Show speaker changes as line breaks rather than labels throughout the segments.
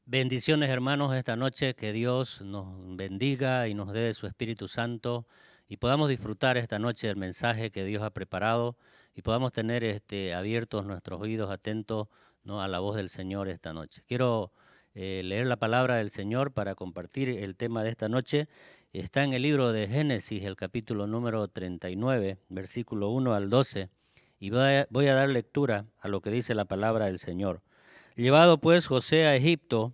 Bendiciones, hermanos, esta noche, que Dios nos bendiga y nos dé de su Espíritu Santo y podamos disfrutar esta noche del mensaje que Dios ha preparado y podamos tener abiertos nuestros oídos atentos, ¿no?, a la voz del Señor esta noche. Quiero leer la palabra del Señor para compartir el tema de esta noche. Está en el libro de Génesis, el capítulo número 39, versículo 1 al 12, y voy a dar lectura a lo que dice la palabra del Señor. Llevado pues José a Egipto,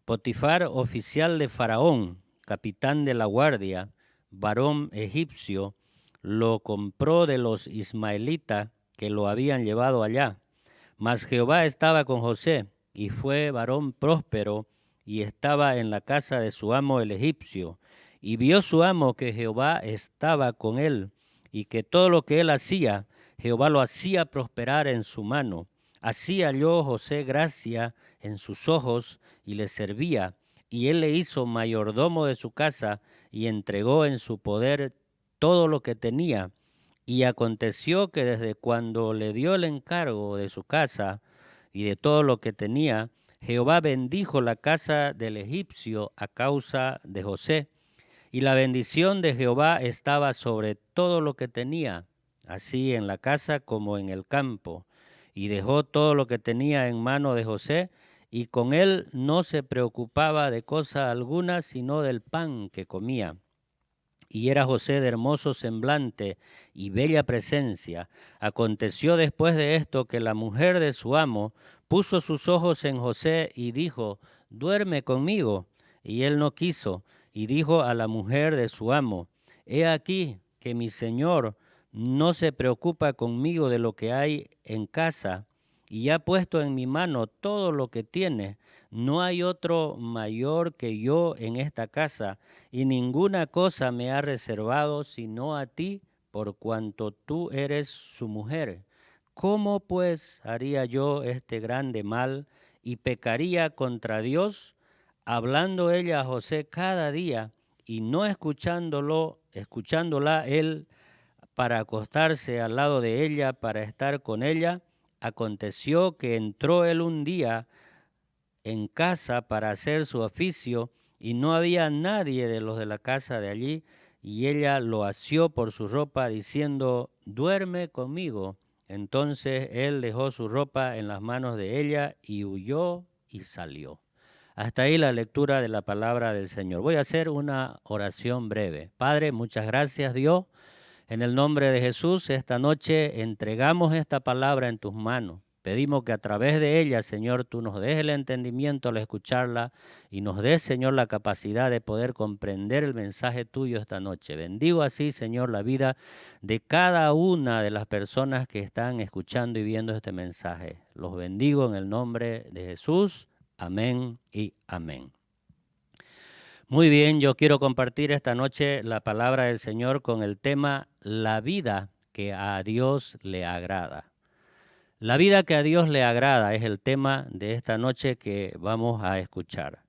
Potifar, oficial de Faraón, capitán de la guardia, varón egipcio, lo compró de los ismaelitas que lo habían llevado allá. Mas Jehová estaba con José, y fue varón próspero, y estaba en la casa de su amo el egipcio. Y vio su amo que Jehová estaba con él, y que todo lo que él hacía, Jehová lo hacía prosperar en su mano. Así halló José gracia en sus ojos, y le servía. Y él le hizo mayordomo de su casa, y entregó en su poder todo lo que tenía. Y aconteció que desde cuando le dio el encargo de su casa y de todo lo que tenía, Jehová bendijo la casa del egipcio a causa de José. Y la bendición de Jehová estaba sobre todo lo que tenía, así en la casa como en el campo. Y dejó todo lo que tenía en mano de José, y con él no se preocupaba de cosa alguna, sino del pan que comía. Y era José de hermoso semblante y bella presencia. Aconteció después de esto que la mujer de su amo puso sus ojos en José y dijo: duerme conmigo. Y él no quiso, y dijo a la mujer de su amo: he aquí que mi señor no se preocupa conmigo de lo que hay en casa, y ha puesto en mi mano todo lo que tiene. No hay otro mayor que yo en esta casa, y ninguna cosa me ha reservado sino a ti, por cuanto tú eres su mujer. ¿Cómo pues haría yo este grande mal y pecaría contra Dios, hablando ella a José cada día y no escuchándola él para acostarse al lado de ella, para estar con ella? Aconteció que entró él un día en casa para hacer su oficio, y no había nadie de los de la casa de allí, y ella lo asió por su ropa, diciendo: duerme conmigo. Entonces él dejó su ropa en las manos de ella y huyó y salió. Hasta ahí la lectura de la palabra del Señor. Voy a hacer una oración breve. Padre, muchas gracias, Dios. En el nombre de Jesús, esta noche entregamos esta palabra en tus manos. Pedimos que a través de ella, Señor, tú nos des el entendimiento al escucharla y nos des, Señor, la capacidad de poder comprender el mensaje tuyo esta noche. Bendigo así, Señor, la vida de cada una de las personas que están escuchando y viendo este mensaje. Los bendigo en el nombre de Jesús. Amén y amén. Muy bien, yo quiero compartir esta noche la palabra del Señor con el tema la vida que a Dios le agrada. La vida que a Dios le agrada es el tema de esta noche que vamos a escuchar.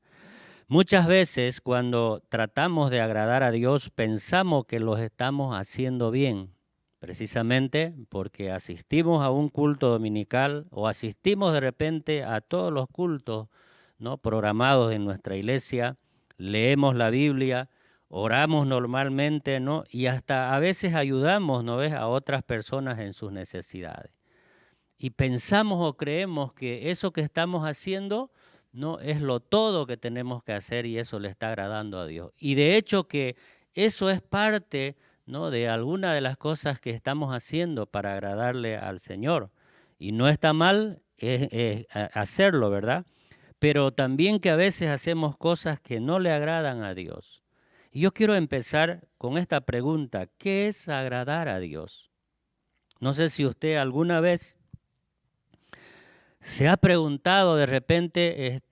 Muchas veces cuando tratamos de agradar a Dios pensamos que los estamos haciendo bien, precisamente porque asistimos a un culto dominical o asistimos de repente a todos los cultos, ¿no?, programados en nuestra iglesia, leemos la Biblia, oramos normalmente, ¿no?, y hasta a veces ayudamos, ¿no ves?, a otras personas en sus necesidades. Y pensamos o creemos que eso que estamos haciendo no es lo todo que tenemos que hacer y eso le está agradando a Dios. Y de hecho que eso es parte, ¿no?, de alguna de las cosas que estamos haciendo para agradarle al Señor. Y no está mal hacerlo, ¿verdad? Pero también que a veces hacemos cosas que no le agradan a Dios. Y yo quiero empezar con esta pregunta: ¿qué es agradar a Dios? No sé si usted alguna vez se ha preguntado de repente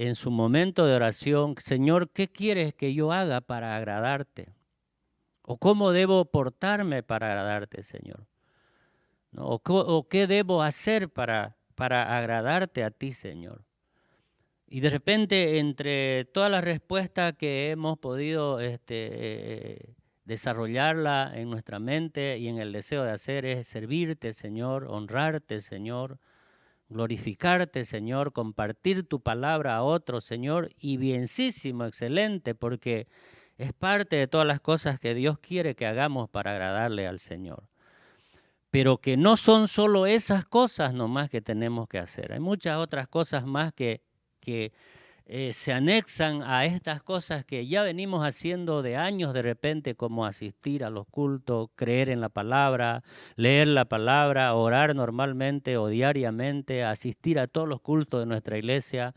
en su momento de oración: Señor, ¿qué quieres que yo haga para agradarte? ¿O cómo debo portarme para agradarte, Señor? ¿No? ¿O qué debo hacer para agradarte a ti, Señor? Y de repente, entre todas las respuestas que hemos podido desarrollarla en nuestra mente y en el deseo de hacer, es servirte, Señor, honrarte, Señor, glorificarte, Señor, compartir tu palabra a otros, Señor, y bienísimo, excelente, porque es parte de todas las cosas que Dios quiere que hagamos para agradarle al Señor. Pero que no son solo esas cosas nomás que tenemos que hacer. Hay muchas otras cosas más que se anexan a estas cosas que ya venimos haciendo de años de repente, como asistir a los cultos, creer en la palabra, leer la palabra, orar normalmente o diariamente, asistir a todos los cultos de nuestra iglesia,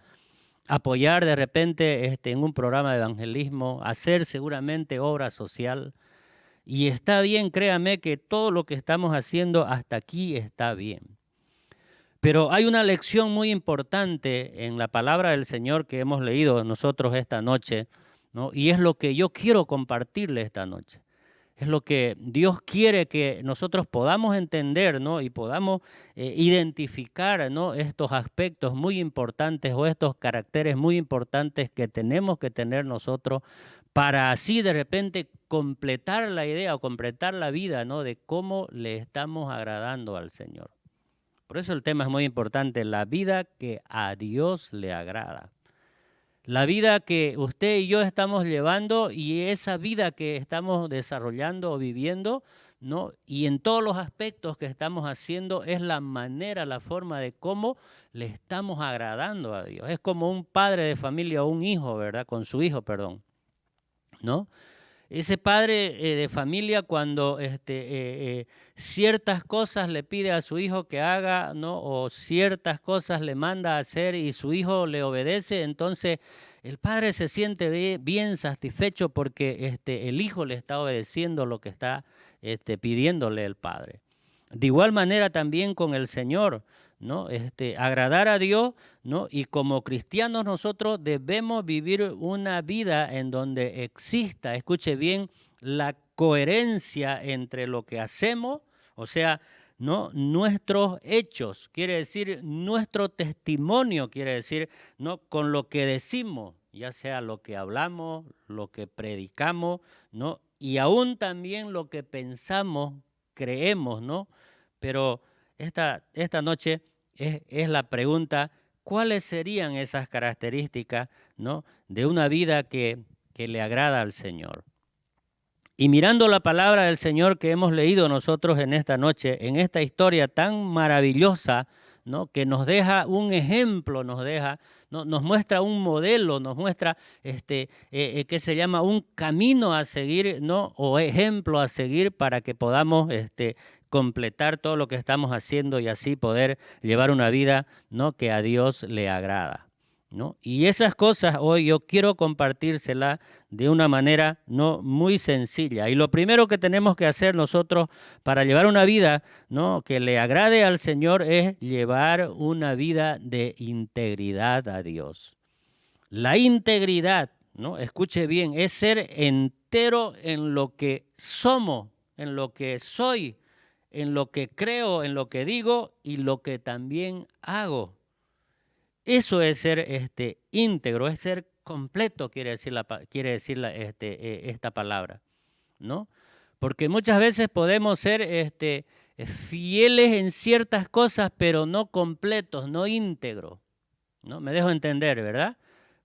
apoyar de repente en un programa de evangelismo, hacer seguramente obra social. Y está bien, créame que todo lo que estamos haciendo hasta aquí está bien. Pero hay una lección muy importante en la palabra del Señor que hemos leído nosotros esta noche, ¿no? Y es lo que yo quiero compartirle esta noche. Es lo que Dios quiere que nosotros podamos entender, ¿no? Y podamos identificar, ¿no? Estos aspectos muy importantes o estos caracteres muy importantes que tenemos que tener nosotros para así de repente completar la idea o completar la vida, ¿no? De cómo le estamos agradando al Señor. Por eso el tema es muy importante, la vida que a Dios le agrada. La vida que usted y yo estamos llevando y esa vida que estamos desarrollando o viviendo, ¿no? Y en todos los aspectos que estamos haciendo es la manera, la forma de cómo le estamos agradando a Dios. Es como un padre de familia o un hijo, ¿verdad? Con su hijo, perdón, ¿no? Ese padre de familia cuando ciertas cosas le pide a su hijo que haga, ¿no? O ciertas cosas le manda a hacer y su hijo le obedece, entonces el padre se siente bien satisfecho porque el hijo le está obedeciendo lo que está pidiéndole el padre. De igual manera también con el Señor, ¿no? Agradar a Dios, ¿no? Y como cristianos nosotros debemos vivir una vida en donde exista, escuche bien, la coherencia entre lo que hacemos, o sea, ¿no? Nuestros hechos, quiere decir nuestro testimonio, quiere decir, ¿no? Con lo que decimos, ya sea lo que hablamos, lo que predicamos, ¿no? Y aún también lo que pensamos, creemos, ¿no? Pero esta noche es la pregunta, ¿cuáles serían esas características, ¿no? De una vida que le agrada al Señor? Y mirando la palabra del Señor que hemos leído nosotros en esta noche, en esta historia tan maravillosa, ¿no? Que nos deja un ejemplo, ¿no? Nos muestra un modelo, nos muestra que se llama un camino a seguir, ¿no? O ejemplo a seguir para que podamos completar todo lo que estamos haciendo y así poder llevar una vida, ¿no? Que a Dios le agrada, ¿no? Y esas cosas hoy yo quiero compartírselas de una manera no muy sencilla. Y lo primero que tenemos que hacer nosotros para llevar una vida, ¿no? Que le agrade al Señor es llevar una vida de integridad a Dios. La integridad, ¿no? Escuche bien, es ser entero en lo que somos, en lo que soy, en lo que creo, en lo que digo y lo que también hago. Eso es ser íntegro, es ser completo, quiere decir esta palabra, ¿no? Porque muchas veces podemos ser fieles en ciertas cosas, pero no completos, no íntegros, ¿no? Me dejo entender, ¿verdad?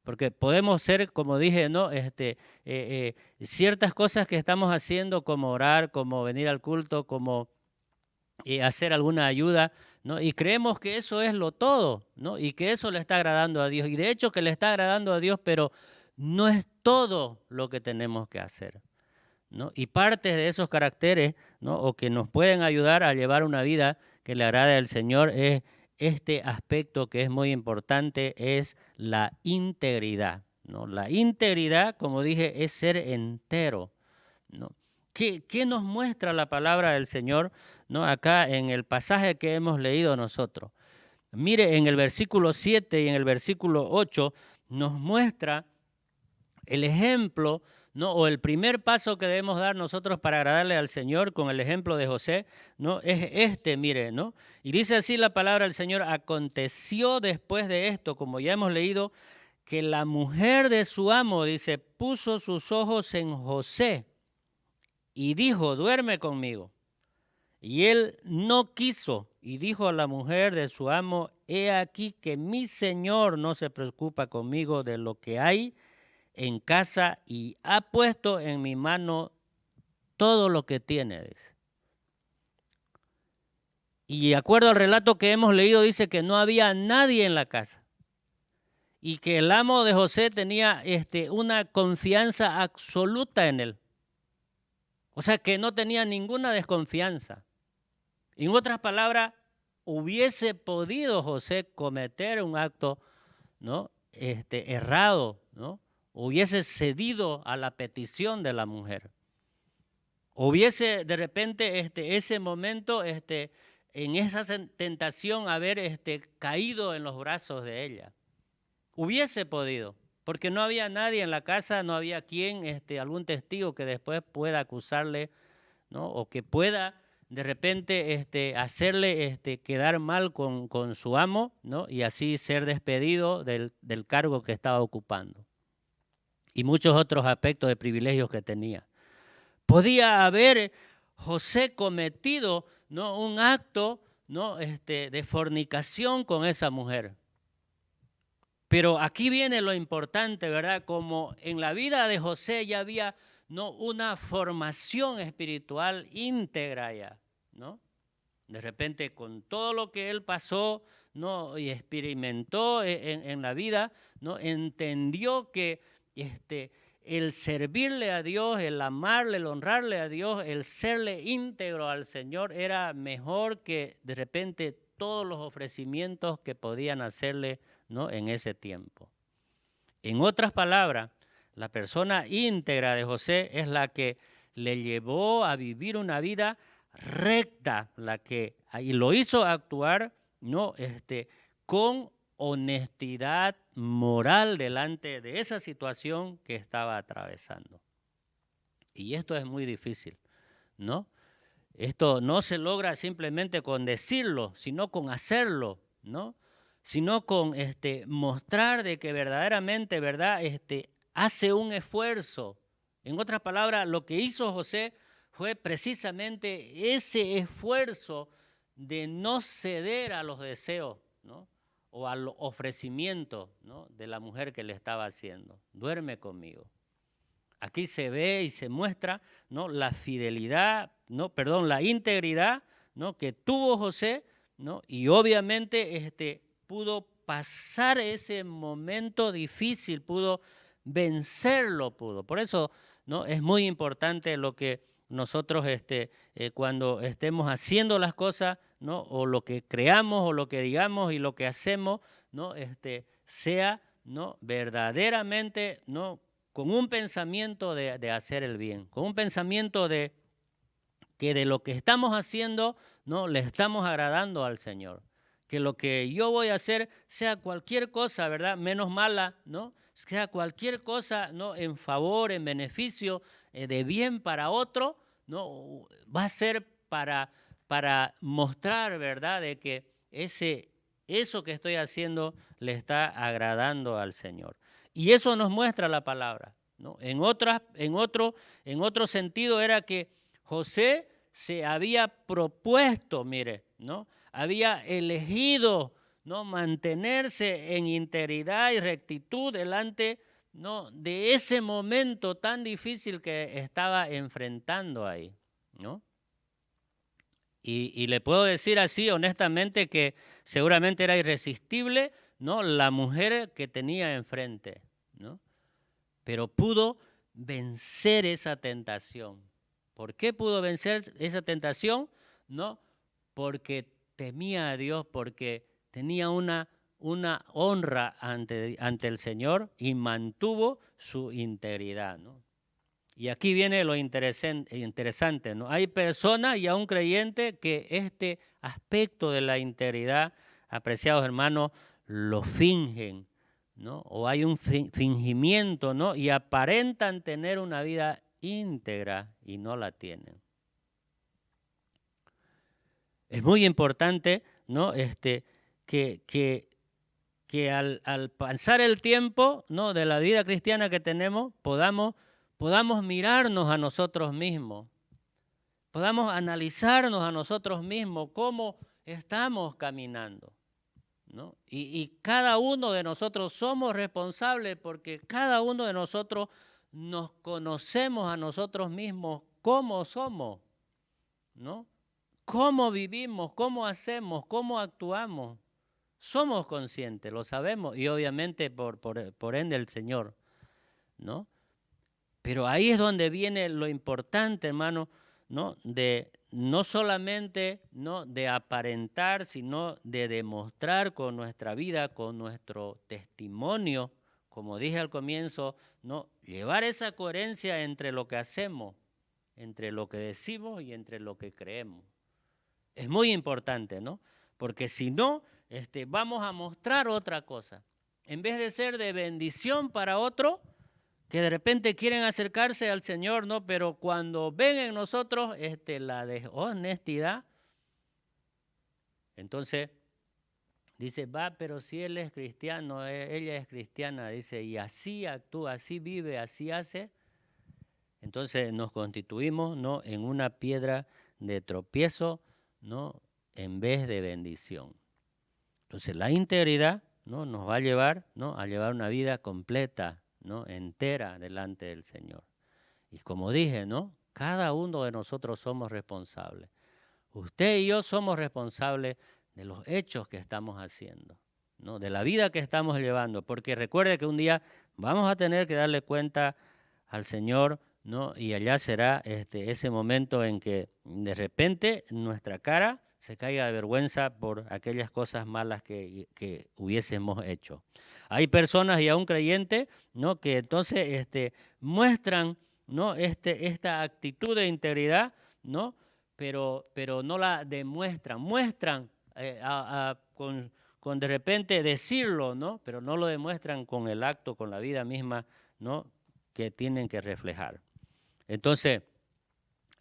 Porque podemos ser, como dije, ¿no? Ciertas cosas que estamos haciendo, como orar, como venir al culto, como hacer alguna ayuda, ¿no? Y creemos que eso es lo todo, ¿no? Y que eso le está agradando a Dios. Y de hecho que le está agradando a Dios, pero no es todo lo que tenemos que hacer, ¿no? Y parte de esos caracteres, ¿no? O que nos pueden ayudar a llevar una vida que le agrade al Señor es este aspecto que es muy importante, es la integridad, ¿no? La integridad, como dije, es ser entero, ¿no? ¿Qué nos muestra la palabra del Señor, ¿no? Acá en el pasaje que hemos leído nosotros? Mire, en el versículo 7 y en el versículo 8 nos muestra el ejemplo, ¿no? O el primer paso que debemos dar nosotros para agradarle al Señor con el ejemplo de José, ¿no? Es mire, ¿no? Y dice así la palabra del Señor: aconteció después de esto, como ya hemos leído, que la mujer de su amo, dice, puso sus ojos en José y dijo, duerme conmigo. Y él no quiso y dijo a la mujer de su amo, he aquí que mi Señor no se preocupa conmigo de lo que hay en casa y ha puesto en mi mano todo lo que tiene, dice. Y de acuerdo al relato que hemos leído, dice que no había nadie en la casa y que el amo de José tenía una confianza absoluta en él. O sea, que no tenía ninguna desconfianza. En otras palabras, hubiese podido José cometer un acto, ¿no? Errado, ¿no? Hubiese cedido a la petición de la mujer. Hubiese de repente ese momento, en esa tentación, haber caído en los brazos de ella. Hubiese podido, porque no había nadie en la casa, no había quien, algún testigo que después pueda acusarle, ¿no? O que pueda de repente hacerle quedar mal con su amo, ¿no? Y así ser despedido del cargo que estaba ocupando. Y muchos otros aspectos de privilegios que tenía. Podía haber José cometido, ¿no? Un acto, ¿no? De fornicación con esa mujer. Pero aquí viene lo importante, ¿verdad? Como en la vida de José ya había, ¿no? Una formación espiritual íntegra ya, ¿no? De repente con todo lo que él pasó, ¿no? Y experimentó en la vida, ¿no? Entendió que el servirle a Dios, el amarle, el honrarle a Dios, el serle íntegro al Señor era mejor que de repente todos los ofrecimientos que podían hacerle, ¿no? En ese tiempo. En otras palabras, la persona íntegra de José es la que le llevó a vivir una vida recta, y lo hizo actuar, ¿no? Con honestidad moral delante de esa situación que estaba atravesando. Y esto es muy difícil, ¿no? Esto no se logra simplemente con decirlo, sino con hacerlo, ¿no? Sino con mostrar de que verdaderamente, ¿verdad? Hace un esfuerzo. En otras palabras, lo que hizo José fue precisamente ese esfuerzo de no ceder a los deseos, ¿no? O al ofrecimiento, ¿no? De la mujer que le estaba haciendo. Duerme conmigo. Aquí se ve y se muestra, ¿no? La fidelidad, la integridad, ¿no? Que tuvo José, ¿no? Y obviamente pudo pasar ese momento difícil, pudo vencerlo, Por eso, ¿no? Es muy importante lo que nosotros cuando estemos haciendo las cosas, ¿no? O lo que creamos o lo que digamos y lo que hacemos, ¿no? Sea, ¿no? Verdaderamente, ¿no? Con un pensamiento de hacer el bien, con un pensamiento de que de lo que estamos haciendo, ¿no? Le estamos agradando al Señor. Que lo que yo voy a hacer sea cualquier cosa, ¿verdad? Menos mala, ¿no? Sea cualquier cosa, ¿no? En favor, en beneficio, de bien para otro, ¿no? Va a ser para mostrar, ¿verdad? De que eso que estoy haciendo le está agradando al Señor. Y eso nos muestra la palabra, ¿no? En otro sentido era que José se había propuesto, mire, ¿no? Había elegido, ¿no? Mantenerse en integridad y rectitud delante, ¿no? De ese momento tan difícil que estaba enfrentando ahí, ¿no? Y le puedo decir así honestamente que seguramente era irresistible, ¿no? La mujer que tenía enfrente, ¿no? Pero pudo vencer esa tentación. ¿Por qué pudo vencer esa tentación? ¿No? Porque temía a Dios, porque tenía una honra ante el Señor y mantuvo su integridad, ¿no? Y aquí viene lo interesante, ¿no? Hay personas y aún creyentes que este aspecto de la integridad, apreciados hermanos, lo fingen, ¿no? O hay un fingimiento, ¿no? Y aparentan tener una vida íntegra y no la tienen. Es muy importante, ¿no? Que al pasar el tiempo, ¿no? De la vida cristiana que tenemos, podamos mirarnos a nosotros mismos, podamos analizarnos a nosotros mismos cómo estamos caminando, ¿no? Y cada uno de nosotros somos responsables porque cada uno de nosotros nos conocemos a nosotros mismos cómo somos, ¿no? Cómo vivimos, cómo hacemos, cómo actuamos. Somos conscientes, lo sabemos, y obviamente por ende el Señor, ¿no? Pero ahí es donde viene lo importante, hermano, ¿no? De no solamente, ¿no?, de aparentar, sino de demostrar con nuestra vida, con nuestro testimonio, como dije al comienzo, ¿no?, llevar esa coherencia entre lo que hacemos, entre lo que decimos y entre lo que creemos. Es muy importante, ¿no? Porque si no, vamos a mostrar otra cosa. En vez de ser de bendición para otro, que de repente quieren acercarse al Señor, ¿no? Pero cuando ven en nosotros la deshonestidad, entonces dice, va, pero si él es cristiano, ella es cristiana, dice, y así actúa, así vive, así hace, entonces nos constituimos, ¿no?, en una piedra de tropiezo, ¿no?, en vez de bendición. Entonces la integridad, ¿no?, nos va a llevar, ¿no?, a llevar una vida completa, ¿no?, entera delante del Señor. Y como dije, ¿no?, cada uno de nosotros somos responsables. Usted y yo somos responsables de los hechos que estamos haciendo, ¿no?, de la vida que estamos llevando, porque recuerde que un día vamos a tener que darle cuenta al Señor, ¿no?, y allá será ese momento en que de repente nuestra cara se caiga de vergüenza por aquellas cosas malas que hubiésemos hecho. Hay personas y aún creyentes, ¿no?, que entonces muestran, ¿no?, esta actitud de integridad, ¿no?, pero no la demuestran, muestran con de repente decirlo, ¿no?, pero no lo demuestran con el acto, con la vida misma, ¿no?, que tienen que reflejar. Entonces,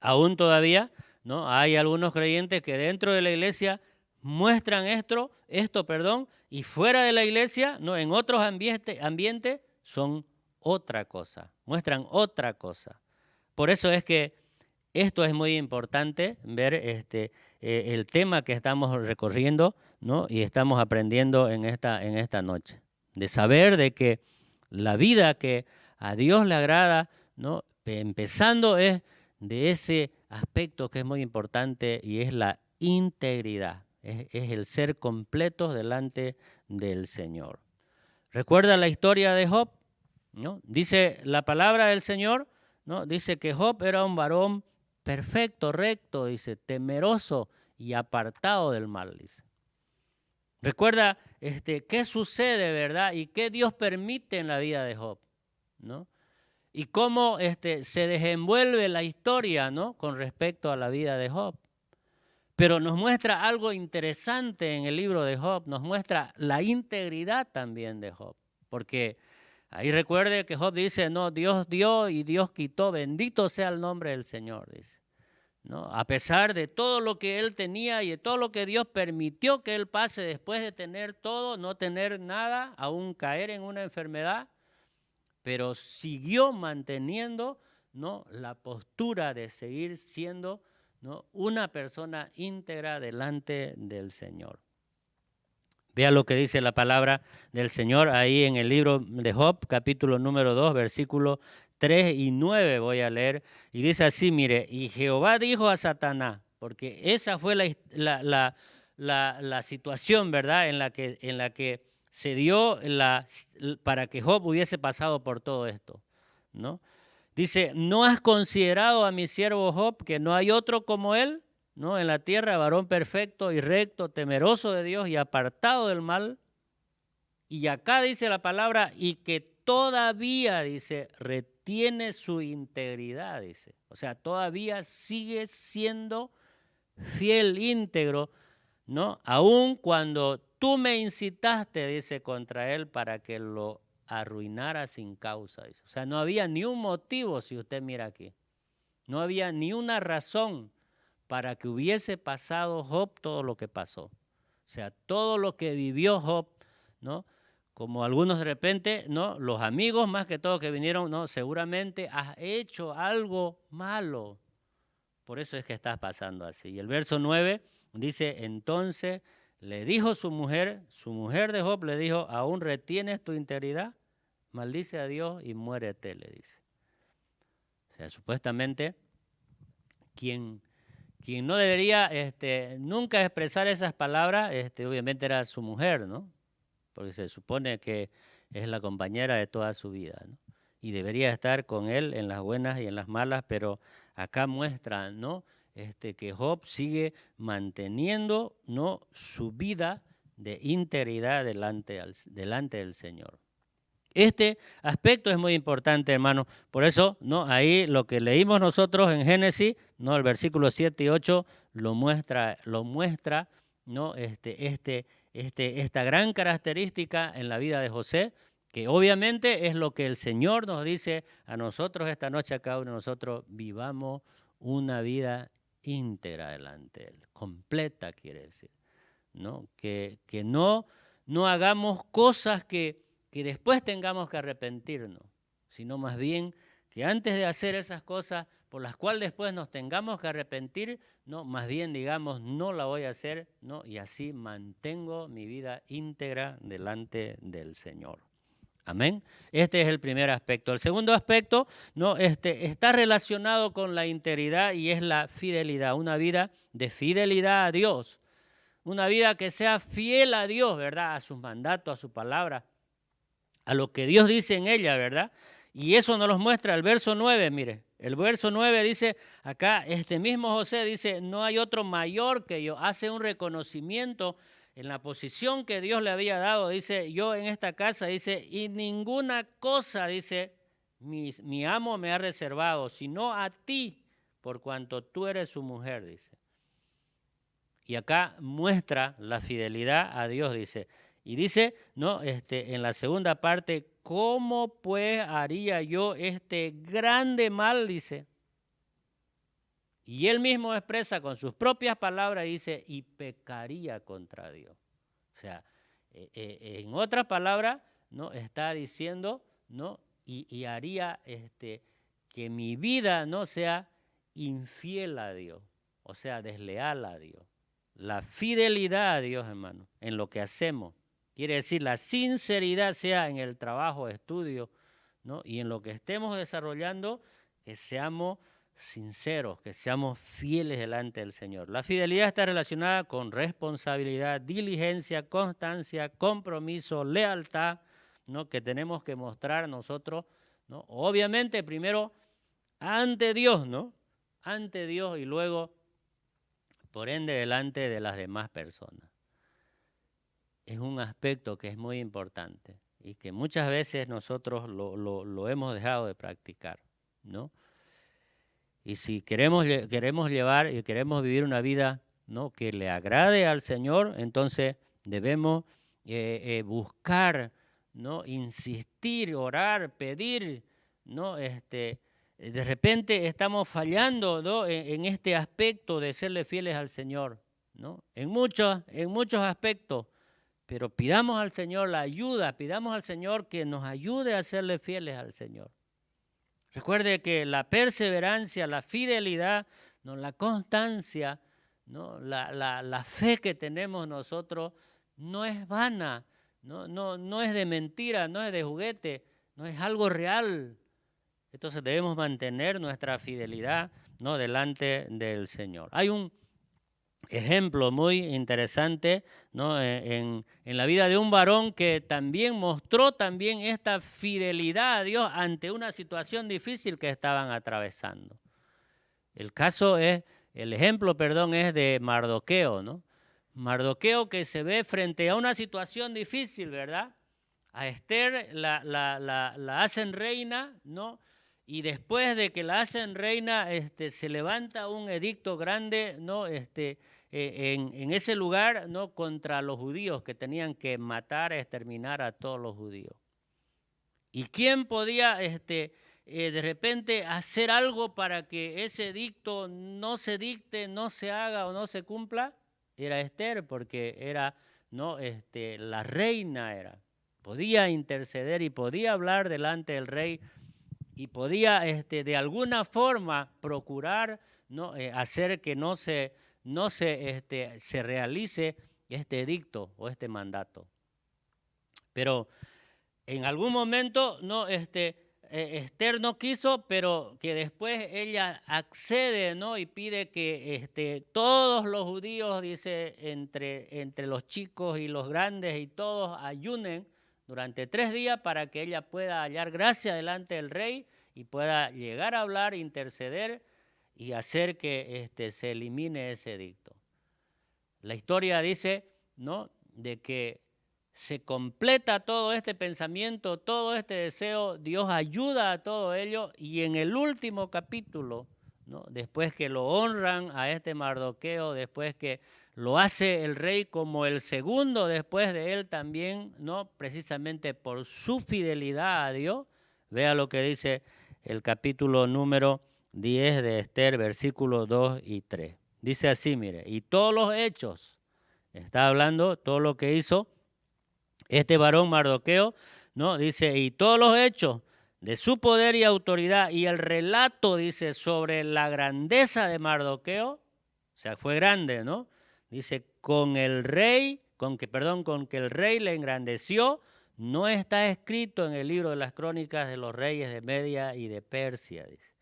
aún todavía, ¿no?, hay algunos creyentes que dentro de la iglesia muestran esto, y fuera de la iglesia, ¿no?, en otros ambientes son otra cosa, muestran otra cosa. Por eso es que esto es muy importante, ver el tema que estamos recorriendo, ¿no?, y estamos aprendiendo en esta noche, de saber de que la vida que a Dios le agrada, ¿no?, empezando es de ese aspecto que es muy importante y es la integridad, es el ser completos delante del Señor. ¿Recuerda la historia de Job? ¿No? Dice la palabra del Señor, ¿no?, dice que Job era un varón perfecto, recto, dice, temeroso y apartado del mal, dice. Recuerda qué sucede, ¿verdad? Y qué Dios permite en la vida de Job, ¿no? Y cómo se desenvuelve la historia, ¿no?, con respecto a la vida de Job. Pero nos muestra algo interesante en el libro de Job, nos muestra la integridad también de Job, porque ahí recuerde que Job dice, no, Dios dio y Dios quitó, bendito sea el nombre del Señor, dice, ¿no? A pesar de todo lo que él tenía y de todo lo que Dios permitió que él pase después de tener todo, no tener nada, aún caer en una enfermedad, pero siguió manteniendo, ¿no?, la postura de seguir siendo, ¿no?, una persona íntegra delante del Señor. Vea lo que dice la palabra del Señor ahí en el libro de Job, capítulo número 2, versículos 3 y 9 voy a leer. Y dice así, mire, y Jehová dijo a Satanás, porque esa fue la situación, ¿verdad?, en la que se dio para que Job hubiese pasado por todo esto, ¿no? Dice, ¿no has considerado a mi siervo Job, que no hay otro como él, ¿no?, en la tierra, varón perfecto y recto, temeroso de Dios y apartado del mal? Y acá dice la palabra, y que todavía, dice, retiene su integridad, dice. O sea, todavía sigue siendo fiel, íntegro, ¿no? Aun cuando tú me incitaste, dice, contra él para que lo arruinara sin causa, dice. O sea, no había ni un motivo, si usted mira aquí. No había ni una razón para que hubiese pasado Job todo lo que pasó. O sea, todo lo que vivió Job, ¿no? Como algunos de repente, ¿no?, los amigos más que todo que vinieron, ¿no?, seguramente has hecho algo malo. Por eso es que estás pasando así. Y el verso 9 dice, entonces le dijo su mujer de Job le dijo, ¿aún retienes tu integridad? Maldice a Dios y muérete, le dice. O sea, supuestamente, quien no debería nunca expresar esas palabras, obviamente era su mujer, ¿no? Porque se supone que es la compañera de toda su vida, ¿no? Y debería estar con él en las buenas y en las malas, pero acá muestra, ¿no? Que Job sigue manteniendo, ¿no?, su vida de integridad delante del Señor. Este aspecto es muy importante, hermano. Por eso, ¿no?, ahí lo que leímos nosotros en Génesis, ¿no?, el versículo 7 y 8 lo muestra, ¿no?, esta gran característica en la vida de José, que obviamente es lo que el Señor nos dice a nosotros esta noche, a cada uno de nosotros: vivamos una vida íntegra delante de Él, completa, quiere decir, ¿no? Que no hagamos cosas que después tengamos que arrepentirnos, sino más bien que antes de hacer esas cosas por las cuales después nos tengamos que arrepentir, no, más bien digamos, no la voy a hacer, no, y así mantengo mi vida íntegra delante del Señor. Amén. Este es el primer aspecto. El segundo aspecto, ¿no?, está relacionado con la integridad y es la fidelidad, una vida de fidelidad a Dios, una vida que sea fiel a Dios, ¿verdad?, a sus mandatos, a su palabra, a lo que Dios dice en ella, ¿verdad? Y eso nos lo muestra el verso 9, mire. El verso 9 dice, acá este mismo José dice, no hay otro mayor que yo. Hace un reconocimiento en la posición que Dios le había dado. Dice, yo en esta casa, dice, y ninguna cosa, dice, mi amo me ha reservado, sino a ti, por cuanto tú eres su mujer, dice. Y acá muestra la fidelidad a Dios, dice. Y dice, ¿no?, en la segunda parte, ¿cómo pues haría yo este grande mal?, dice. Y él mismo expresa con sus propias palabras, dice, y pecaría contra Dios. O sea, en otras palabras, ¿no?, está diciendo, ¿no?, y haría que mi vida no sea infiel a Dios, o sea, desleal a Dios. La fidelidad a Dios, hermano, en lo que hacemos. Quiere decir, la sinceridad sea en el trabajo, estudio, ¿no?, y en lo que estemos desarrollando, que seamos sinceros, que seamos fieles delante del Señor. La fidelidad está relacionada con responsabilidad, diligencia, constancia, compromiso, lealtad, ¿no?, que tenemos que mostrar nosotros, ¿no? Obviamente, primero ante Dios, ¿no? Ante Dios y luego, por ende, delante de las demás personas. Es un aspecto que es muy importante y que muchas veces nosotros lo hemos dejado de practicar, ¿no? Y si queremos llevar y queremos vivir una vida, ¿no?, que le agrade al Señor, entonces debemos buscar, ¿no?, insistir, orar, pedir, ¿no? De repente estamos fallando, ¿no?, en este aspecto de serle fieles al Señor, ¿no? En muchos aspectos, pero pidamos al Señor la ayuda, pidamos al Señor que nos ayude a serle fieles al Señor. Recuerde que la perseverancia, la fidelidad, ¿no?, la constancia, ¿no?, la fe que tenemos nosotros no es vana, no es de mentira, no es de juguete, no es algo real. Entonces debemos mantener nuestra fidelidad, ¿no?, delante del Señor. Hay un ejemplo muy interesante, ¿no?, en la vida de un varón que también mostró también esta fidelidad a Dios ante una situación difícil que estaban atravesando. El ejemplo es de Mardoqueo, ¿no? Mardoqueo, que se ve frente a una situación difícil, ¿verdad? A Esther la hacen reina, ¿no? Y después de que la hacen reina, se levanta un edicto grande, ¿no?, en ese lugar, ¿no?, contra los judíos, que tenían que matar, exterminar a todos los judíos. ¿Y quién podía de repente hacer algo para que ese edicto no se dicte, no se haga o no se cumpla? Era Esther, porque era, ¿no?, la reina era. Podía interceder y podía hablar delante del rey y podía de alguna forma procurar, ¿no?, hacer que se realice este edicto o este mandato. Pero en algún momento no, Esther no quiso, pero que después ella accede, ¿no? Y pide que todos los judíos, dice, entre los chicos y los grandes y todos ayunen durante 3 días para que ella pueda hallar gracia delante del rey y pueda llegar a hablar, interceder y hacer que se elimine ese edicto. La historia dice, ¿no?, de que se completa todo este pensamiento, todo este deseo, Dios ayuda a todo ello, y en el último capítulo, ¿no?, después que lo honran a este Mardoqueo, después que lo hace el rey como el segundo después de él también, ¿no?, precisamente por su fidelidad a Dios. Vea lo que dice el capítulo número 10 de Esther, versículos 2 y 3. Dice así, mire, y todos los hechos, está hablando todo lo que hizo este varón Mardoqueo, ¿no? Dice, y todos los hechos de su poder y autoridad, y el relato, dice, sobre la grandeza de Mardoqueo, o sea, fue grande, ¿no? Dice, con que el rey le engrandeció, no está escrito en el libro de las crónicas de los reyes de Media y de Persia, dice.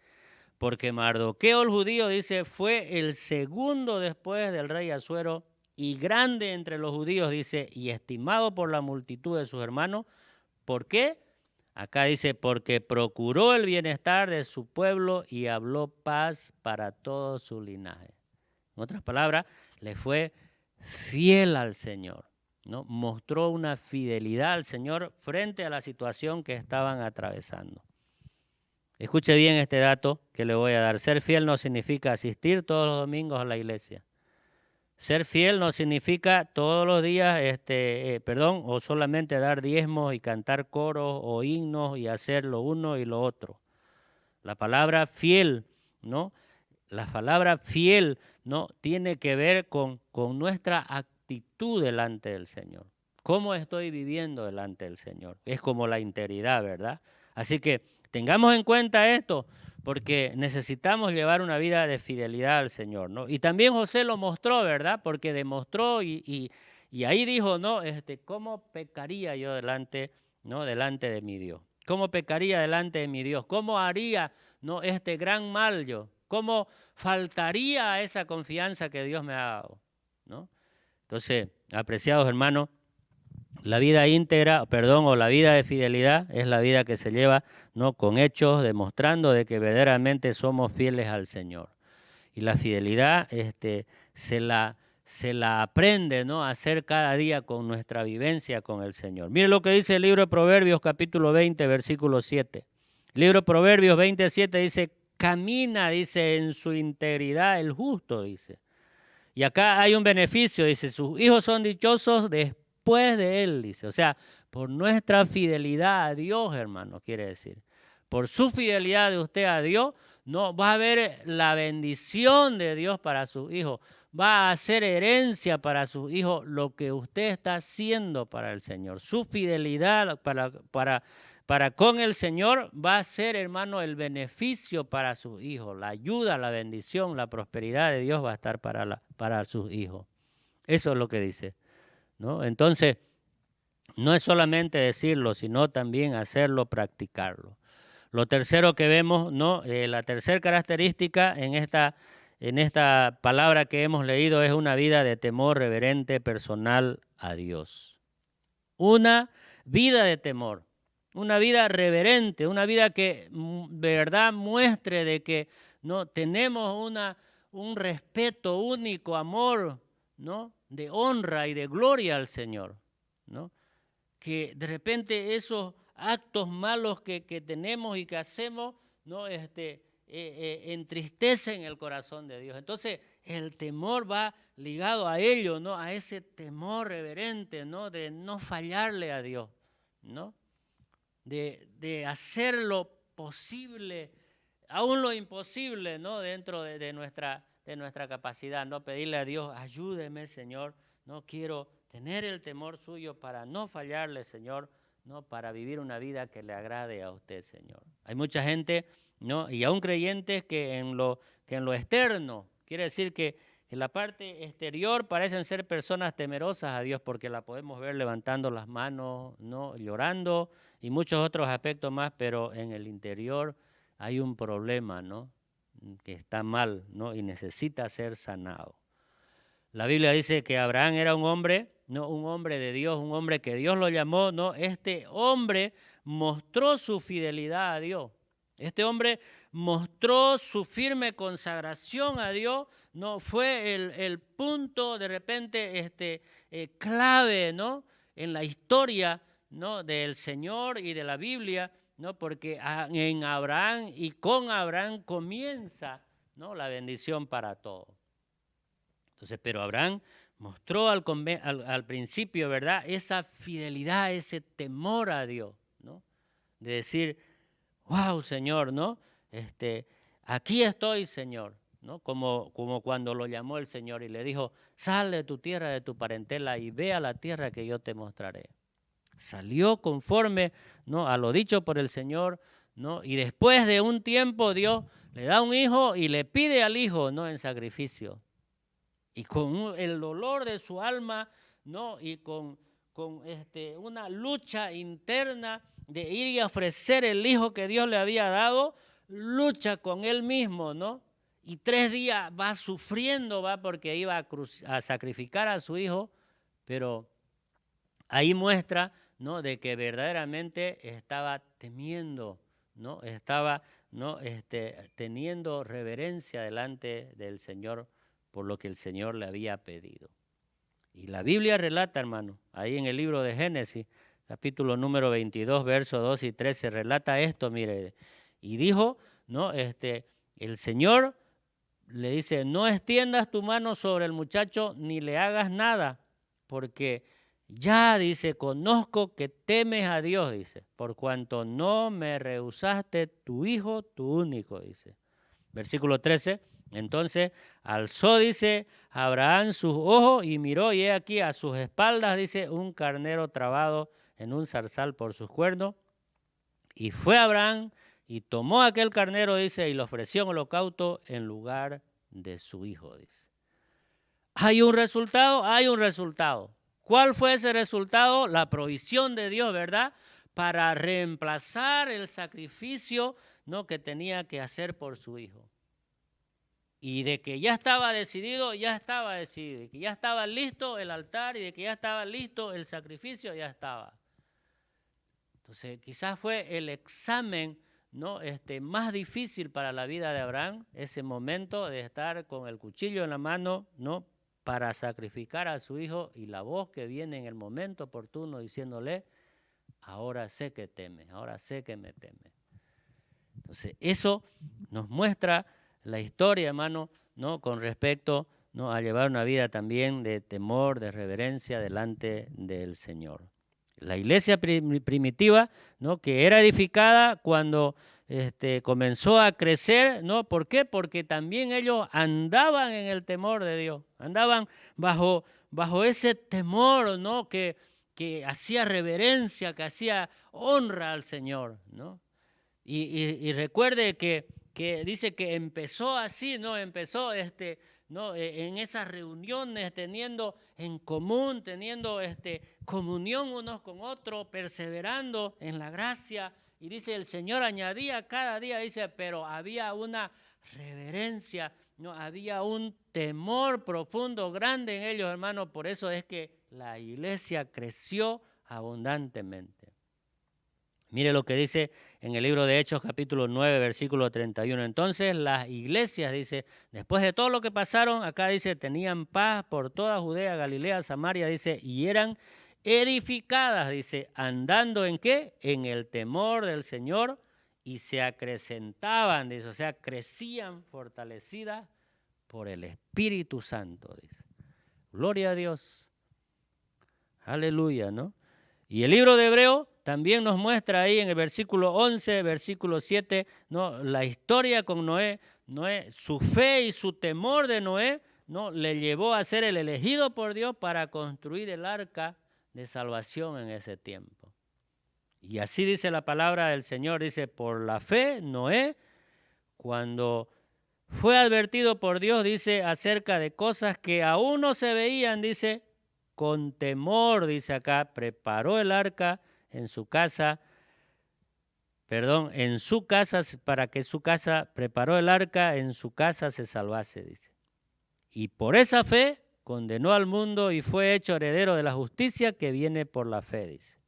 Porque Mardoqueo el judío, dice, fue el segundo después del rey Asuero y grande entre los judíos, dice, y estimado por la multitud de sus hermanos. ¿Por qué? Acá dice, porque procuró el bienestar de su pueblo y habló paz para todo su linaje. En otras palabras, le fue fiel al Señor, ¿no? Mostró una fidelidad al Señor frente a la situación que estaban atravesando. Escuche bien este dato que le voy a dar. Ser fiel no significa asistir todos los domingos a la iglesia. Ser fiel no significa todos los días, o solamente dar diezmos y cantar coros o himnos y hacer lo uno y lo otro. La palabra fiel, ¿no? La palabra fiel, ¿no?, tiene que ver con nuestra actitud delante del Señor. ¿Cómo estoy viviendo delante del Señor? Es como la integridad, ¿verdad? Así que tengamos en cuenta esto, porque necesitamos llevar una vida de fidelidad al Señor, ¿no? Y también José lo mostró, ¿verdad? Porque demostró y ahí dijo, ¿no? ¿Cómo pecaría yo delante de mi Dios? ¿Cómo pecaría delante de mi Dios? ¿Cómo haría, no, este gran mal yo? ¿Cómo faltaría a esa confianza que Dios me ha dado, ¿no? Entonces, apreciados hermanos, la vida íntegra, o la vida de fidelidad es la vida que se lleva, ¿no?, con hechos, demostrando de que verdaderamente somos fieles al Señor. Y la fidelidad se la aprende, ¿no?, a hacer cada día con nuestra vivencia con el Señor. Mire lo que dice el libro de Proverbios, capítulo 20, versículo 7. El libro de Proverbios 27 dice, camina, dice, en su integridad el justo, dice. Y acá hay un beneficio, dice, sus hijos son dichosos después de él, dice. O sea, por nuestra fidelidad a Dios, hermano, quiere decir. Por su fidelidad de usted a Dios, no va a haber la bendición de Dios para sus hijos. Va a ser herencia para sus hijos lo que usted está haciendo para el Señor. Su fidelidad para con el Señor va a ser, hermano, el beneficio para sus hijos. La ayuda, la bendición, la prosperidad de Dios va a estar para sus hijos. Eso es lo que dice, ¿no? Entonces, no es solamente decirlo, sino también hacerlo, practicarlo. Lo tercero que vemos, ¿no? La tercera característica en esta palabra que hemos leído es una vida de temor reverente personal a Dios. Una vida de temor, una vida reverente, una vida que de verdad muestre de que, ¿no?, tenemos un respeto único, amor, ¿no?, de honra y de gloria al Señor, ¿no? Que de repente esos actos malos que tenemos y que hacemos, ¿no?, entristecen el corazón de Dios. Entonces, el temor va ligado a ello, ¿no?, a ese temor reverente, ¿no?, de no fallarle a Dios, ¿no?, de hacer lo posible, aún lo imposible, ¿no?, dentro de nuestra capacidad, ¿no?, pedirle a Dios, ayúdeme, Señor, no quiero tener el temor suyo para no fallarle, Señor, ¿no?, para vivir una vida que le agrade a usted, Señor. Hay mucha gente, ¿no?, y aún creyentes que en lo externo, quiere decir que En la parte exterior parecen ser personas temerosas a Dios porque la podemos ver levantando las manos, ¿no? Llorando y muchos otros aspectos más, pero en el interior hay un problema, ¿no? Que está mal, ¿no? Y necesita ser sanado. La Biblia dice que Abraham era un hombre, no un hombre de Dios, un hombre que Dios lo llamó, no, este hombre mostró su fidelidad a Dios. Este hombre mostró su firme consagración a Dios, no fue el punto de repente clave, ¿no? En la historia, ¿no? Del Señor y de la Biblia, ¿no? Porque en Abraham y con Abraham comienza, ¿no? La bendición para todos. Entonces, pero Abraham mostró al principio, ¿verdad? Esa fidelidad, ese temor a Dios, ¿no? De decir, wow, Señor, ¿no? Aquí estoy, Señor, ¿no? Como cuando lo llamó el Señor y le dijo, sal de tu tierra, de tu parentela y ve a la tierra que yo te mostraré. Salió conforme, ¿no? A lo dicho por el Señor, ¿no? Y después de un tiempo Dios le da un hijo y le pide al hijo, ¿no? En sacrificio. Y con el dolor de su alma, ¿no? Y con una lucha interna de ir y ofrecer el hijo que Dios le había dado, lucha con él mismo, ¿no? Y 3 días va sufriendo, va porque iba a sacrificar a su hijo, pero ahí muestra, ¿no? De que verdaderamente estaba temiendo, ¿no? Estaba, ¿no? Teniendo reverencia delante del Señor por lo que el Señor le había pedido. Y la Biblia relata, hermano, ahí en el libro de Génesis, capítulo número 22, versos 2 y 13, relata esto, mire, y dijo, ¿no? El Señor le dice, no extiendas tu mano sobre el muchacho ni le hagas nada, porque ya, dice, conozco que temes a Dios, dice, por cuanto no me rehusaste tu hijo, tu único, dice. Versículo 13, entonces alzó, dice, Abraham sus ojos y miró, y he aquí a sus espaldas, dice, un carnero trabado en un zarzal por sus cuernos. Y fue Abraham y tomó aquel carnero, dice, y lo ofreció en holocausto en lugar de su hijo, dice. Hay un resultado, hay un resultado. ¿Cuál fue ese resultado? La provisión de Dios, ¿verdad? Para reemplazar el sacrificio, ¿no? Que tenía que hacer por su hijo. Y de que ya estaba decidido, ya estaba decidido. De que ya estaba listo el altar y de que ya estaba listo el sacrificio, ya estaba. Entonces, quizás fue el examen, ¿no? Más difícil para la vida de Abraham, ese momento de estar con el cuchillo en la mano, ¿no? Para sacrificar a su hijo y la voz que viene en el momento oportuno diciéndole, ahora sé que temes, ahora sé que me temes. Entonces, eso nos muestra la historia, hermano, ¿no? Con respecto, ¿no? A llevar una vida también de temor, de reverencia delante del Señor. La iglesia primitiva, ¿no? Que era edificada cuando comenzó a crecer, ¿no? ¿Por qué? Porque también ellos andaban en el temor de Dios, andaban bajo ese temor, ¿no? Que hacía reverencia, que hacía honra al Señor, ¿no? Y recuerde que dice que empezó así, ¿no? Empezó ¿no? En esas reuniones, teniendo en común, teniendo comunión unos con otros, perseverando en la gracia. Y dice, el Señor añadía cada día, dice, pero había una reverencia, ¿no? Había un temor profundo, grande en ellos, hermanos. Por eso es que la iglesia creció abundantemente. Mire lo que dice en el libro de Hechos, capítulo 9, versículo 31. Entonces las iglesias, dice, después de todo lo que pasaron, acá dice, tenían paz por toda Judea, Galilea, Samaria, dice, y eran edificadas, dice, andando ¿en qué? En el temor del Señor, y se acrecentaban, dice, o sea, crecían fortalecidas por el Espíritu Santo, dice. Gloria a Dios. Aleluya, ¿no? Y el libro de Hebreo también nos muestra ahí en el versículo 11, versículo 7, ¿no? La historia con Noé, su fe y su temor de Noé, ¿no? Le llevó a ser el elegido por Dios para construir el arca de salvación en ese tiempo. Y así dice la palabra del Señor, dice, por la fe Noé, cuando fue advertido por Dios, dice, acerca de cosas que aún no se veían, dice, con temor, dice acá, preparó el arca en su casa, para que su casa, preparó el arca en su casa se salvase, dice. Y por esa fe condenó al mundo y fue hecho heredero de la justicia que viene por la fe, dice.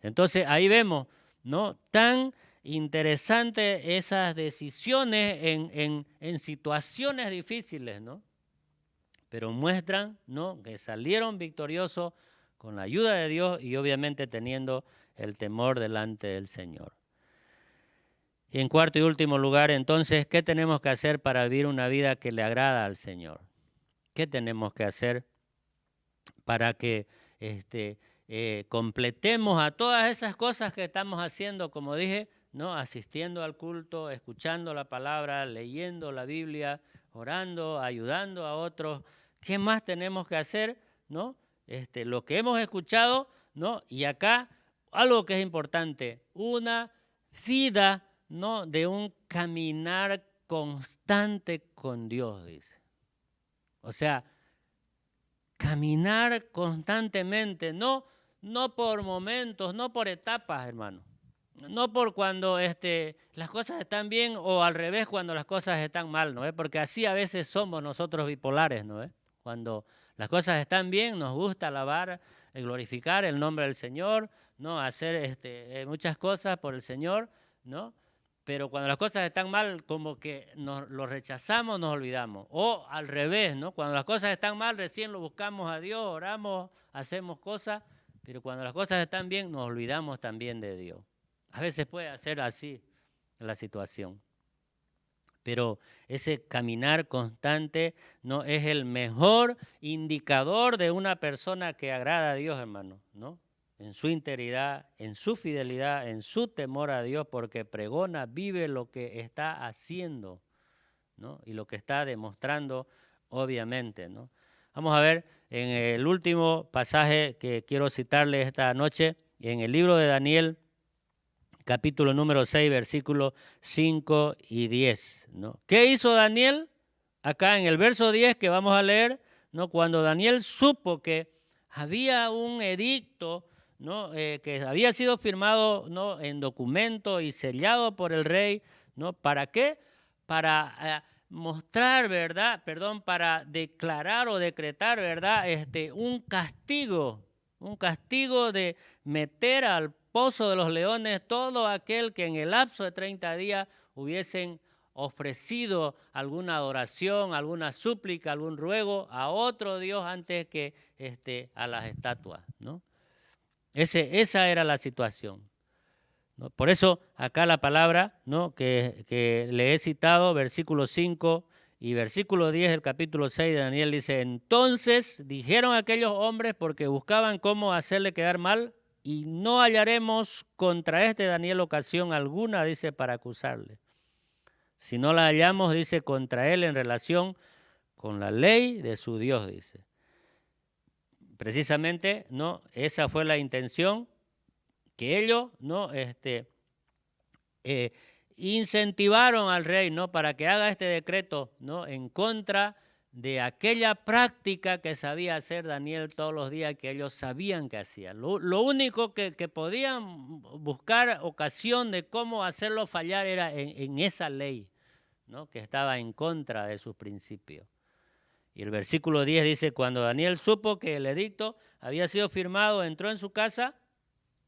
Entonces ahí vemos, ¿no? Tan interesante esas decisiones en situaciones difíciles, ¿no? Pero muestran, ¿no?, que salieron victoriosos con la ayuda de Dios y obviamente teniendo el temor delante del Señor. Y en cuarto y último lugar, entonces, ¿qué tenemos que hacer para vivir una vida que le agrada al Señor? ¿Qué tenemos que hacer para que completemos a todas esas cosas que estamos haciendo, como dije, ¿no?, asistiendo al culto, escuchando la palabra, leyendo la Biblia, orando, ayudando a otros? ¿Qué más tenemos que hacer? ¿No? Lo que hemos escuchado, ¿no? Y acá algo que es importante, una vida, ¿no?, de un caminar constante con Dios, dice. O sea, caminar constantemente, no por momentos, no por etapas, hermano. No por cuando las cosas están bien o al revés cuando las cosas están mal, ¿no? Porque así a veces somos nosotros bipolares, ¿no? Cuando las cosas están bien nos gusta alabar, glorificar el nombre del Señor, ¿no? Hacer muchas cosas por el Señor, ¿no? Pero cuando las cosas están mal, como que lo rechazamos, nos olvidamos. O al revés, ¿no? Cuando las cosas están mal, recién lo buscamos a Dios, oramos, hacemos cosas, pero cuando las cosas están bien, nos olvidamos también de Dios. A veces puede ser así la situación. Pero ese caminar constante no es el mejor indicador de una persona que agrada a Dios, hermano, ¿no? En su integridad, en su fidelidad, en su temor a Dios, porque pregona, vive lo que está haciendo, ¿no? Y lo que está demostrando, obviamente, ¿no? Vamos a ver en el último pasaje que quiero citarles esta noche, en el libro de Daniel, capítulo número 6, versículos 5 y 10, ¿no? ¿Qué hizo Daniel? Acá en el verso 10 que vamos a leer, ¿no? Cuando Daniel supo que había un edicto, ¿no?, que había sido firmado, ¿no?, en documento y sellado por el rey, ¿no? ¿Para qué? Para mostrar, ¿verdad? Perdón, para declarar o decretar, ¿verdad? Un castigo de meter al pozo de los leones todo aquel que en el lapso de 30 días hubiesen ofrecido alguna adoración, alguna súplica, algún ruego a otro Dios antes que a las estatuas, ¿no? Esa era la situación, ¿no? Por eso acá la palabra, ¿no?, que le he citado, versículo 5 y versículo 10 del capítulo 6 de Daniel, dice: entonces dijeron aquellos hombres, porque buscaban cómo hacerle quedar mal, y no hallaremos contra Daniel ocasión alguna, dice, para acusarle. Si no la hallamos, dice, contra él en relación con la ley de su Dios, dice. Precisamente, ¿no?, esa fue la intención, que ellos, ¿no?, incentivaron al rey, ¿no?, para que haga este decreto, ¿no?, en contra de aquella práctica que sabía hacer Daniel todos los días, que ellos sabían que hacía. Lo único que podían buscar ocasión de cómo hacerlo fallar era en esa ley, ¿no?, que estaba en contra de sus principios. Y el versículo 10 dice: cuando Daniel supo que el edicto había sido firmado, entró en su casa,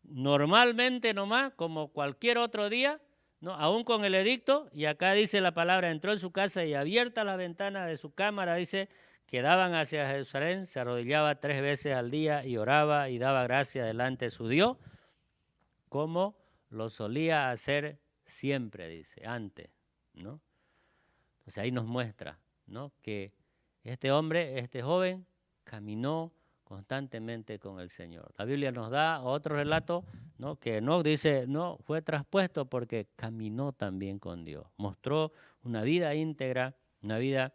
normalmente nomás, como cualquier otro día, ¿no?, aún con el edicto, y acá dice la palabra, entró en su casa y abierta la ventana de su cámara, dice, que daban hacia Jerusalén, se arrodillaba 3 veces al día y oraba y daba gracias delante de su Dios, como lo solía hacer siempre, dice, antes, ¿no? Entonces ahí nos muestra, ¿no?, que este hombre, este joven, caminó constantemente con el Señor. La Biblia nos da otro relato, ¿no?, que no dice, no, fue traspuesto porque caminó también con Dios. Mostró una vida íntegra, una vida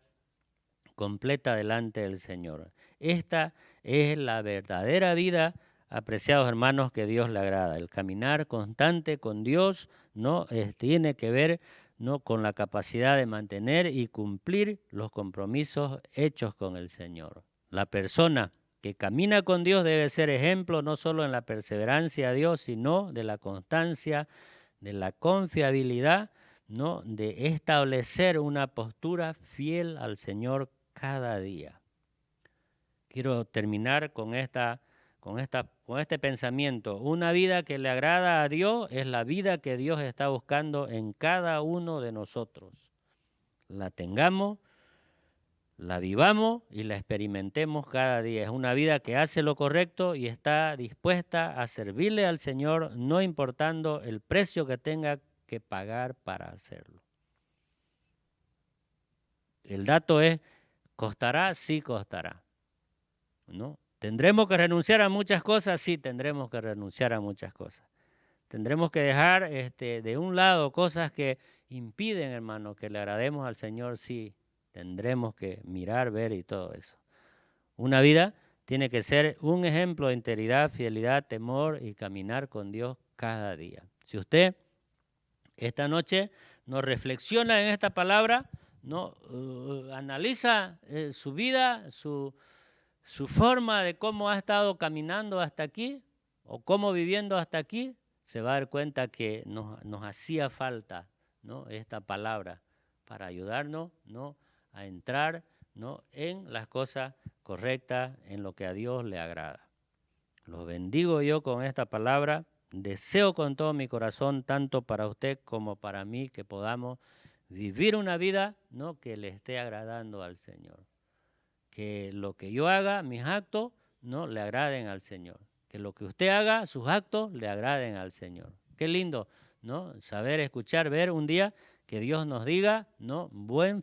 completa delante del Señor. Esta es la verdadera vida, apreciados hermanos, que Dios le agrada. El caminar constante con Dios, ¿no?, tiene que ver, ¿no? Con la capacidad de mantener y cumplir los compromisos hechos con el Señor. La persona que camina con Dios debe ser ejemplo no solo en la perseverancia a Dios, sino de la constancia, de la confiabilidad, ¿no? De establecer una postura fiel al Señor cada día. Quiero terminar con este pensamiento. Una vida que le agrada a Dios es la vida que Dios está buscando en cada uno de nosotros. La tengamos, la vivamos y la experimentemos cada día. Es una vida que hace lo correcto y está dispuesta a servirle al Señor, no importando el precio que tenga que pagar para hacerlo. El dato es, ¿costará? Sí costará, ¿no? ¿Tendremos que renunciar a muchas cosas? Sí, tendremos que renunciar a muchas cosas. Tendremos que dejar de un lado cosas que impiden, hermano, que le agrademos al Señor. Sí, tendremos que mirar, ver y todo eso. Una vida tiene que ser un ejemplo de integridad, fidelidad, temor y caminar con Dios cada día. Si usted esta noche nos reflexiona en esta palabra, ¿no? Analiza su vida, su forma de cómo ha estado caminando hasta aquí o cómo viviendo hasta aquí, se va a dar cuenta que nos hacía falta, ¿no? Esta palabra para ayudarnos, ¿no? A entrar, ¿no? En las cosas correctas, en lo que a Dios le agrada. Los bendigo yo con esta palabra. Deseo con todo mi corazón, tanto para usted como para mí, que podamos vivir una vida, ¿no? Que le esté agradando al Señor. Que lo que yo haga, mis actos, no le agraden al Señor. Que lo que usted haga, sus actos, le agraden al Señor. Qué lindo, ¿no? Saber, escuchar, ver un día que Dios nos diga, ¿no? Buen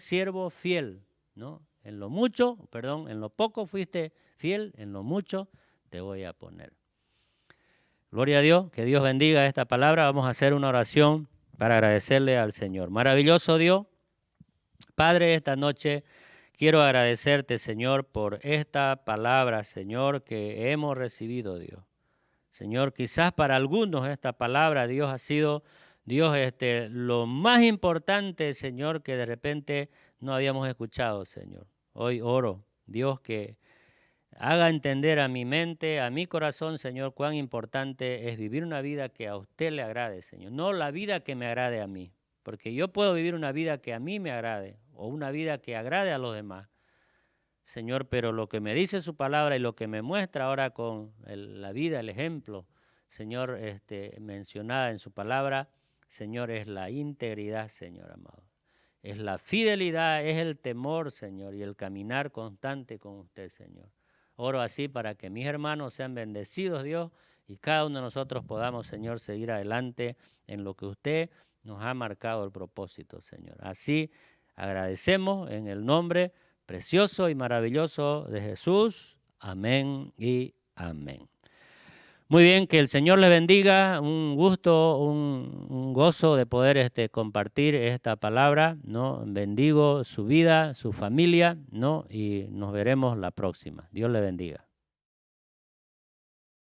siervo fiel, ¿no? En lo poco fuiste fiel, en lo mucho te voy a poner. Gloria a Dios, que Dios bendiga esta palabra. Vamos a hacer una oración para agradecerle al Señor. Maravilloso Dios, Padre, esta noche quiero agradecerte, Señor, por esta palabra, Señor, que hemos recibido, Dios. Señor, quizás para algunos esta palabra, Dios, ha sido, Dios, lo más importante, Señor, que de repente no habíamos escuchado, Señor. Hoy oro, Dios, que haga entender a mi mente, a mi corazón, Señor, cuán importante es vivir una vida que a usted le agrade, Señor. No la vida que me agrade a mí, porque yo puedo vivir una vida que a mí me agrade o una vida que agrade a los demás. Señor, pero lo que me dice su palabra y lo que me muestra ahora con la vida, el ejemplo, Señor, mencionada en su palabra, Señor, es la integridad, Señor amado. Es la fidelidad, es el temor, Señor, y el caminar constante con usted, Señor. Oro así para que mis hermanos sean bendecidos, Dios, y cada uno de nosotros podamos, Señor, seguir adelante en lo que usted nos ha marcado el propósito, Señor. Así agradecemos en el nombre precioso y maravilloso de Jesús. Amén y amén. Muy bien, que el Señor le bendiga. Un gusto, un gozo de poder compartir esta palabra, ¿no? Bendigo su vida, su familia, ¿no? Y nos veremos la próxima. Dios le bendiga.